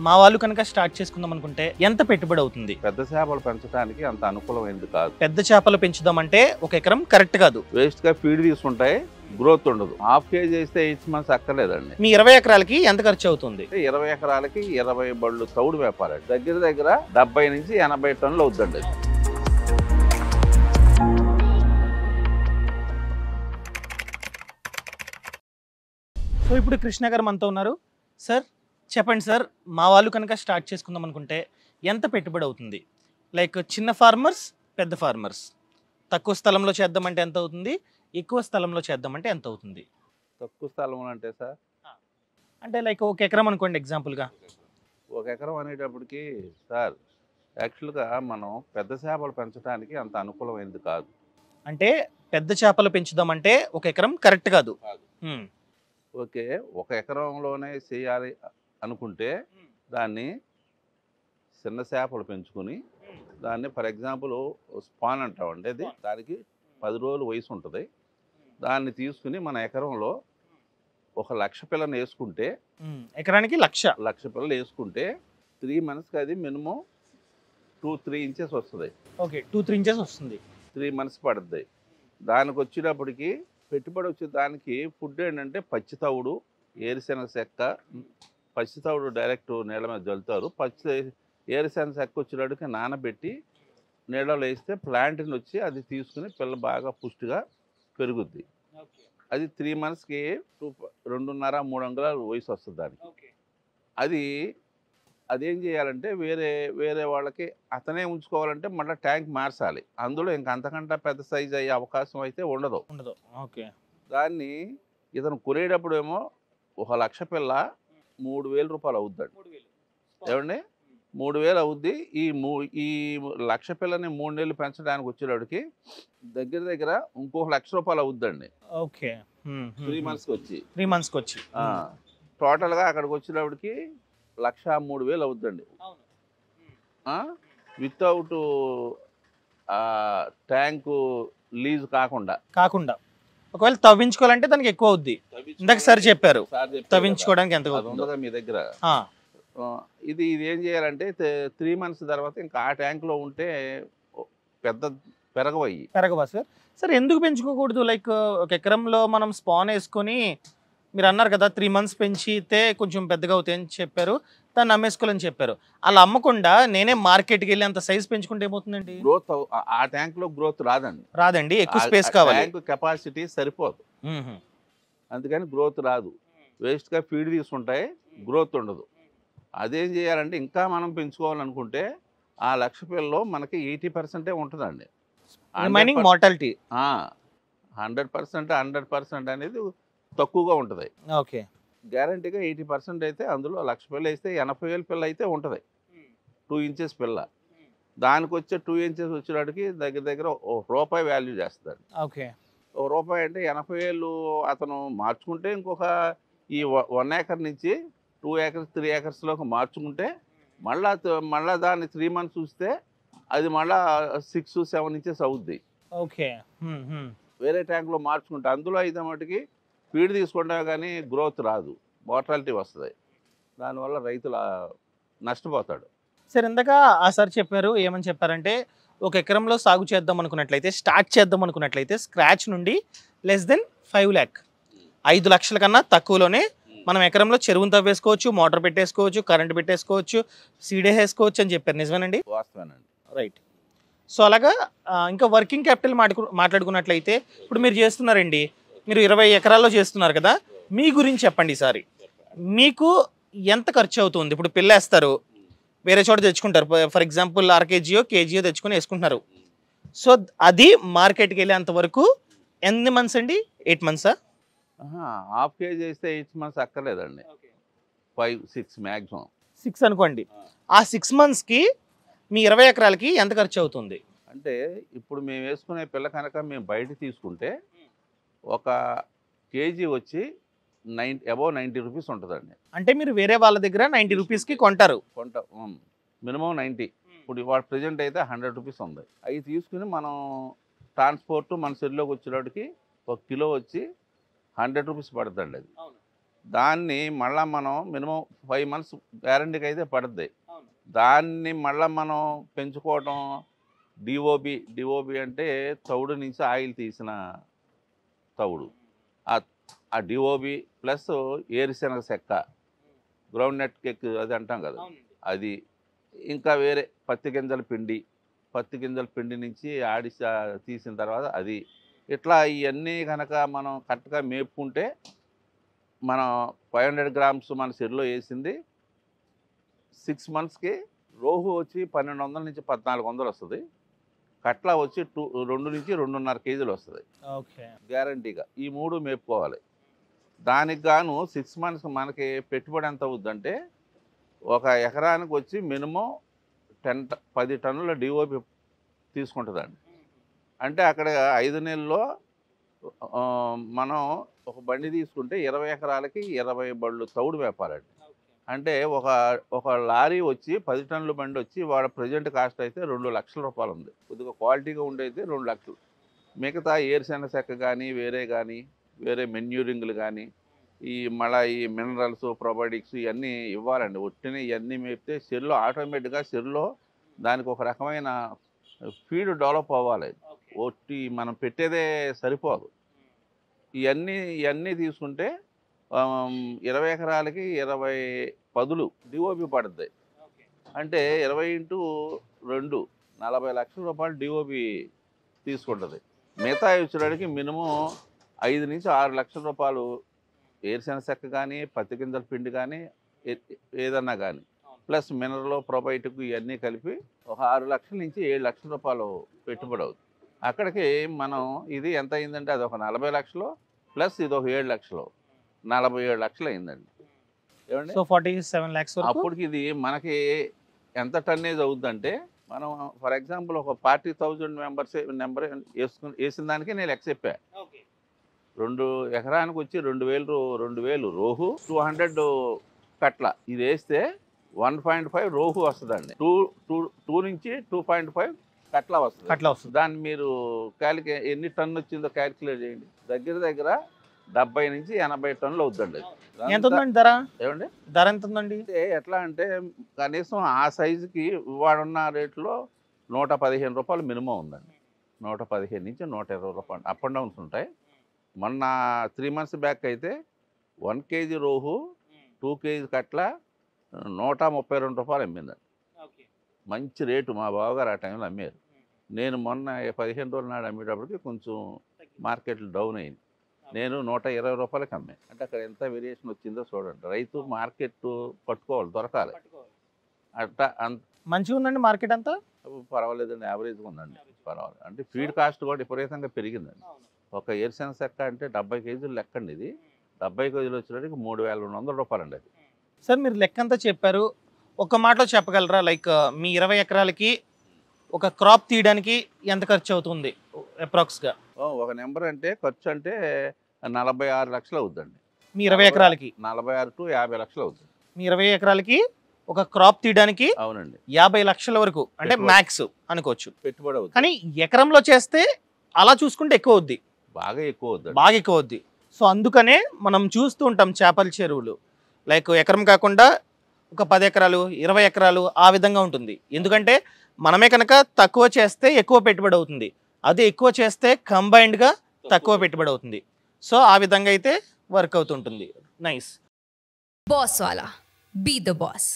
మా వాళ్ళు కనుక స్టార్ట్ చేసుకుందాం అనుకుంటే ఎంత పెట్టుబడి అవుతుంది? పెద్ద చేపలు పెంచడానికి అంత అనుకూలమైనది కాదు. పెద్ద చేపలు పెంచుదామంటే ఒక ఎకరం కరెక్ట్ కాదు. వేస్ట్ గా ఫీడ్ తీసుకుంటాయి, గ్రోత్ ఉండదు. హాఫ్ కేజీ వేస్తే 8 months అక్కర్లేదండి. మీ 20 ఎకరాలకి ఎంత ఖర్చు అవుతుంది? 20 ఎకరాలకి 20 బళ్ళు తౌడు వ్యాపారం దగ్గర దగ్గర 70 నుంచి 80 టన్నులు అవుతుందండి. సో ఇప్పుడు కృష్ణ గారు మనతో ఉన్నారు. సార్ చెప్పండి సార్, మా వాళ్ళు కనుక స్టార్ట్ చేసుకుందాం అనుకుంటే ఎంత పెట్టుబడి అవుతుంది? లైక్ చిన్న ఫార్మర్స్, పెద్ద ఫార్మర్స్, తక్కువ స్థలంలో చేద్దామంటే ఎంత అవుతుంది, ఎక్కువ స్థలంలో చేద్దామంటే ఎంత అవుతుంది? తక్కువ స్థలం అంటే సార్, అంటే లైక్ ఒక ఎకరం అనుకోండి ఎగ్జాంపుల్గా. ఒక ఎకరం అనేటప్పటికి సార్ యాక్చువల్గా మనం పెద్ద చేపలు పెంచడానికి అంత అనుకూలమైనది కాదు. అంటే పెద్ద చేపలు పెంచుదామంటే ఒక ఎకరం కరెక్ట్ కాదు. ఓకే, ఒక ఎకరంలోనే చేయాలి అనుకుంటే దాన్ని చిన్న చేపలు పెంచుకొని దాన్ని ఫర్ ఎగ్జాంపుల్ స్పాన్ అంటామండి. అది దానికి 10 రోజులు వయసు ఉంటుంది. దాన్ని తీసుకుని మన ఎకరంలో 1,00,000 పిల్లని వేసుకుంటే, ఎకరానికి 1,00,000 పిల్లలు వేసుకుంటే 3 monthsకి అది మినిమం 2-3 inches వస్తుంది. ఓకే, 2-3 inches వస్తుంది. 3 months పడుతుంది. దానికి వచ్చేటప్పటికి పెట్టుబడి వచ్చే దానికి ఫుడ్ ఏంటంటే పచ్చి తవుడు, ఏరుశెనగ చెక్క. పచ్చి తవుడు డైరెక్ట్ నీళ్ళ మీద జల్లుతారు. ఏరుశెనగ చెక్క వచ్చేటప్పటికి నానబెట్టి నీళ్ళలో వేస్తే ప్లాంట్ని వచ్చి అది తీసుకుని పిల్ల బాగా పుష్టిగా పెరుగుద్ది. అది 3 monthsకి 2.5-3 అంగుళాలు వయసు వస్తుంది దానికి. అదేం చేయాలంటే వేరే వాళ్ళకి అతనే ఉంచుకోవాలంటే మళ్ళీ ట్యాంక్ మార్చాలి. అందులో ఇంక అంతకంటే పెద్ద సైజ్ అయ్యే అవకాశం అయితే ఉండదు. ఓకే, దాన్ని ఇతను కొనేటప్పుడు ఏమో 1,00,000 పిల్ల 3,000 రూపాయలు అవుద్దండి. ఏమండి, 3,000 అవుద్ది. ఈ 1,00,000 పిల్లని 3 నెలలు పెంచడానికి వచ్చేటప్పటికి దగ్గర దగ్గర ఇంకో 1,00,000 రూపాయలు అవుద్దండి. ఓకే, 3 monthsకి వచ్చి టోటల్గా అక్కడికి వచ్చేటప్పటికి 1,03,000 అవుద్దండి. వితౌట్ ట్యాంకు లీజ్ కాకుండా. ఒకవేళ తవ్వించుకోవాలంటే దానికి ఎక్కువ అవుద్ది. ఇందాక సార్ చెప్పారు తవ్వించుకోవడానికి ఎంత ఉంటుందా మీ దగ్గర. ఇది ఏం చేయాలంటే 3 months తర్వాత ఇంకా ఆ ట్యాంకులో ఉంటే పెరగవా సార్? సార్ ఎందుకు పెంచుకోకూడదు? లైక్ ఒక ఎకరంలో మనం స్పాన్ వేసుకొని, మీరు అన్నారు కదా 3 months పెంచితే కొంచెం పెద్దగా అవుతాయి అని చెప్పారు, దాన్ని అమ్మేసుకోవాలని చెప్పారు. అలా అమ్మకుండా నేనే మార్కెట్కి వెళ్ళి అంత సైజ్ పెంచుకుంటే ఏమవుతుందండి? గ్రోత్ ఆ ట్యాంక్ లో గ్రోత్ రాదండి. ఎక్కువ స్పేస్ కావాలి. ట్యాంక్ కెపాసిటీ సరిపోదు, అందుకని గ్రోత్ రాదు. వేస్ట్ గా ఫీడ్ తీసుకుంటాయి, గ్రోత్ ఉండదు. అదేం చేయాలంటే ఇంకా మనం పెంచుకోవాలనుకుంటే ఆ 1,00,000 పిల్లలో మనకి 80% ఉంటుందండి. రిమైనింగ్ మార్టాలిటీ 100% అనేది తక్కువగా ఉంటుంది. ఓకే, గ్యారంటీగా 80% అయితే అందులో 1,00,000 పిల్ల వేస్తే 80,000 పిల్ల అయితే ఉంటుంది. 2 inches పిల్ల. దానికి వచ్చే 2 inches వచ్చేటికి దగ్గర దగ్గర ₹1 వాల్యూ చేస్తుంది. ఓకే, ₹1 అంటే 80,000 అతను మార్చుకుంటే ఇంకొక ఈ 1 acre నుంచి 2 acres 3 acresలోకి మార్చుకుంటే మళ్ళా దాన్ని 3 months చూస్తే అది మళ్ళా 6-7 inches అవుద్ది. ఓకే, వేరే ట్యాంక్లో మార్చుకుంటే అందులో అయితే మటుకి ఫీడ్ తీసుకుంటా కానీ గ్రోత్ రాదు, మోర్టాలిటీ వస్తుంది. దానివల్ల రైతులు నష్టపోతాడు. సార్ ఇందాక ఆ సార్ చెప్పారు, ఏమని చెప్పారంటే ఒక ఎకరంలో సాగు చేద్దాం అనుకున్నట్లయితే, స్టార్ట్ చేద్దాం అనుకున్నట్లయితే స్క్రాచ్ నుండి <5 lakh 5 లక్షల కన్నా తక్కువలోనే మనం ఎకరంలో చెరువును తవ్వేసుకోవచ్చు, మోటార్ పెట్టేసుకోవచ్చు, కరెంట్ పెట్టేసుకోవచ్చు, సీడే వేసుకోవచ్చు అని చెప్పారు. నిజమేనండి? వాస్తవేనండి. రైట్. సో అలాగా ఇంకా వర్కింగ్ క్యాపిటల్ మాట్లాడుకున్నట్లయితే ఇప్పుడు మీరు చేస్తున్నారండి, మీరు 20 ఎకరాల్లో చేస్తున్నారు కదా, మీ గురించి చెప్పండి ఈసారి. మీకు ఎంత ఖర్చు అవుతుంది? ఇప్పుడు పిల్లేస్తారు, వేరే చోట తెచ్చుకుంటారు, ఫర్ ఎగ్జాంపుల్ 1/2 kg కేజీయో తెచ్చుకొని వేసుకుంటున్నారు. సో అది మార్కెట్కి వెళ్ళేంత వరకు ఎన్ని మంత్స్ అండి? 8 months? హాఫ్ కేజీ వేస్తే 8 months అక్కర్లేదండి, 5-6 మ్యాక్సిమం. 6 అనుకోండి. ఆ 6 monthsకి మీ 20 ఎకరాలకి ఎంత ఖర్చు అవుతుంది? అంటే ఇప్పుడు మేము వేసుకునే పిల్ల కనుక మేము బయట తీసుకుంటే 1 kg వచ్చి above 90 రూపీస్ ఉంటుందండి. అంటే మీరు వేరే వాళ్ళ దగ్గర 90 రూపీస్కి కొంటారు? మినిమం 90. ఇప్పుడు ఇవాళ ప్రజెంట్ అయితే 100 రూపీస్ ఉంది. అవి తీసుకుని మనం ట్రాన్స్పోర్ట్ మన సెల్లోకి వచ్చేటికి 1 కిలో వచ్చి 100 రూపీస్ పడుతుందండి. అది దాన్ని మళ్ళీ మనం మినిమం 5 months గ్యారంటీకి అయితే పడుద్ది. దాన్ని మళ్ళీ మనం పెంచుకోవటం డిఓబి అంటే తౌడు నుంచి ఆయిల్ తీసిన తౌడు. ఆ డిఓబి ప్లస్ ఏరుశనగ చెక్క, గ్రౌండ్ నట్ కేక్ అది అంటాం కదా, అది. ఇంకా వేరే పత్తి గింజల పిండి నుంచి తీసిన తర్వాత అది. ఇట్లా ఇవన్నీ కనుక మనం కరెక్ట్గా మేపుకుంటే మనం 500 grams మన చెరులో వేసింది 6 monthsకి రోహు వచ్చి 1200 నుంచి 1400 వస్తుంది. కట్ల వచ్చి 2 నుంచి 2.5 kgs వస్తుంది గ్యారంటీగా. ఈ 3 మేపుకోవాలి. దానికి గాను 6 months మనకి పెట్టుబడి ఎంత అవుద్దంటే ఒక ఎకరానికి వచ్చి మినిమం 10 టన్నుల డిఓపి తీసుకుంటుందండి. అంటే అక్కడ 5 నెలల్లో మనం ఒక బండి తీసుకుంటే 20 ఎకరాలకి 20 బళ్ళు తౌడు మేపాలండి. అంటే ఒక లారీ వచ్చి 10 టన్నుల బండి వచ్చి వాడు ప్రజెంట్ కాస్ట్ అయితే 2 లక్షల రూపాయలు ఉంది. కొద్దిగా క్వాలిటీగా ఉండైతే 2 లక్షలు. మిగతా ఏరుశనగ చెక్క కానీ వేరే మెన్యూరింగ్లు కానీ మళ్ళీ ఈ మినరల్స్, ప్రొబయోటిక్స్ ఇవన్నీ ఇవ్వాలండి. ఒట్టిని ఇవన్నీ మేపితే చెరులో ఆటోమేటిక్గా దానికి ఒక రకమైన ఫీడ్ డెవలప్ అవ్వాలి. ఒట్టి మనం పెట్టేదే సరిపోదు. ఇవన్నీ తీసుకుంటే 20 ఎకరాలకి 20 పదులు డిఓపి పడుతుంది. అంటే 20 × 2 40 లక్షల రూపాయలు డిఓపి తీసుకుంటుంది. మిగతా వచ్చేటికి మినిమం 5 నుంచి 6 లక్షల రూపాయలు ఏరుశనగ చెక్క కానీ, పత్తి గింజల పిండి కానీ, ఏదన్నా కానీ ప్లస్ మినరల్, ప్రొబయోటిక్ ఇవన్నీ కలిపి ఒక 6 లక్షల నుంచి 7 లక్షల రూపాయలు పెట్టుబడి అవుతుంది. అక్కడికి మనం ఇది ఎంత అయిందంటే అది ఒక 40 లక్షలు ప్లస్ ఇది ఒక 7 లక్షలు, 47 లక్షలు అయిందండి. ఏమండి? సో 47 lakhs వరకు. అప్పటికి ఇది మనకి ఎంత టన్నేజ్ అవుతుందంటే మనం ఫర్ ఎగ్జాంపుల్ ఒక 40,000 నెంబర్ వేసిన దానికి నేను లెక్క చెప్పా. 2 ఎకరానికి వచ్చి 2000 రోహు, 200 కట్ల ఇది వేస్తే 1.5 రోహు వస్తుందండి. 2 నుంచి 2.5 కట్ల వస్తుంది. దాన్ని మీరు ఎన్ని టన్ను వచ్చిందో క్యాలిక్యులేట్ చేయండి. దగ్గర 70 నుంచి 80 టన్నులు అవుతుందండి. ఎంత ఉందండి ధర? ఏమండి ధర ఎంత ఉందండి? ఎట్లా అంటే కనీసం ఆ సైజుకి వాడున్న రేట్లో 115 రూపాయలు మినిమం ఉందండి. 115 నుంచి 120 రూపాయలు అప్ అండ్ డౌన్స్ ఉంటాయి. మొన్న 3 months బ్యాక్ అయితే 1 kg రోహు, 2 kg కట్ల 132 రూపాయలు అమ్మిందండి. మంచి రేటు. మా బావగారు ఆ టైంలో అమ్మారు. నేను మొన్న 15 రోజుల నాడు అమ్మేటప్పటికి కొంచెం మార్కెట్లు డౌన్ అయింది. నేను 120 రూపాయలకి అమ్మాను. అంటే అక్కడ ఎంత వేరియేషన్ వచ్చిందో చూడండి. రైతు మార్కెట్ పట్టుకోవాలి, దొరకాలి. అట్లా మంచిగా ఉందండి మార్కెట్ అంతా? పర్వాలేదండి, యావరేజ్గా ఉందండి. పర్వాలేదు. అంటే ఫీడ్ కాస్ట్ కూడా విపరీతంగా పెరిగిందండి. ఒక ఏరుశనగ చెక్క అంటే 70 కేజీలు లెక్కండి. ఇది 70 కేజీలు వచ్చేటికి 3,200 రూపాయలు అండి అది. సార్ మీరు లెక్క అంతా చెప్పారు, ఒక మాటలో చెప్పగలరా? లైక్ మీ 20 ఎకరాలకి ఒక క్రాప్ తీయడానికి ఎంత ఖర్చు అవుతుంది అప్రాక్స్గా? ఒక నెంబర్ అంటే ఖర్చు అంటే 46 లక్షలు అవుతుందండి. మీ 20 ఎకరాలకి 46 to 50 లక్షలు అవుతుంది. మీ 20 ఎకరాలకి ఒక క్రాప్ తీయడానికి అవునండి 50 లక్షల వరకు అంటే మ్యాక్స్ అనుకోవచ్చు పెట్టుబడి అవుతుంది. కానీ ఎకరంలో చేస్తే అలా చూసుకుంటే ఎక్కువ అవుద్ది, బాగా ఎక్కువ అవుద్ది. సో అందుకనే మనం చూస్తూ ఉంటాం చేపల చెరువులు లైక్ ఎకరం కాకుండా ఒక 10 ఎకరాలు 20 ఎకరాలు ఆ విధంగా ఉంటుంది. ఎందుకంటే మనమే కనుక తక్కువ చేస్తే ఎక్కువ పెట్టుబడి అవుతుంది, అదే ఎక్కువ చేస్తే కంబైన్డ్గా తక్కువ పెట్టుబడి అవుతుంది. సో ఆ విధంగా అయితే వర్క్ అవుతుంటుంది. నైస్. బాస్ వాలా, బీ ద బాస్.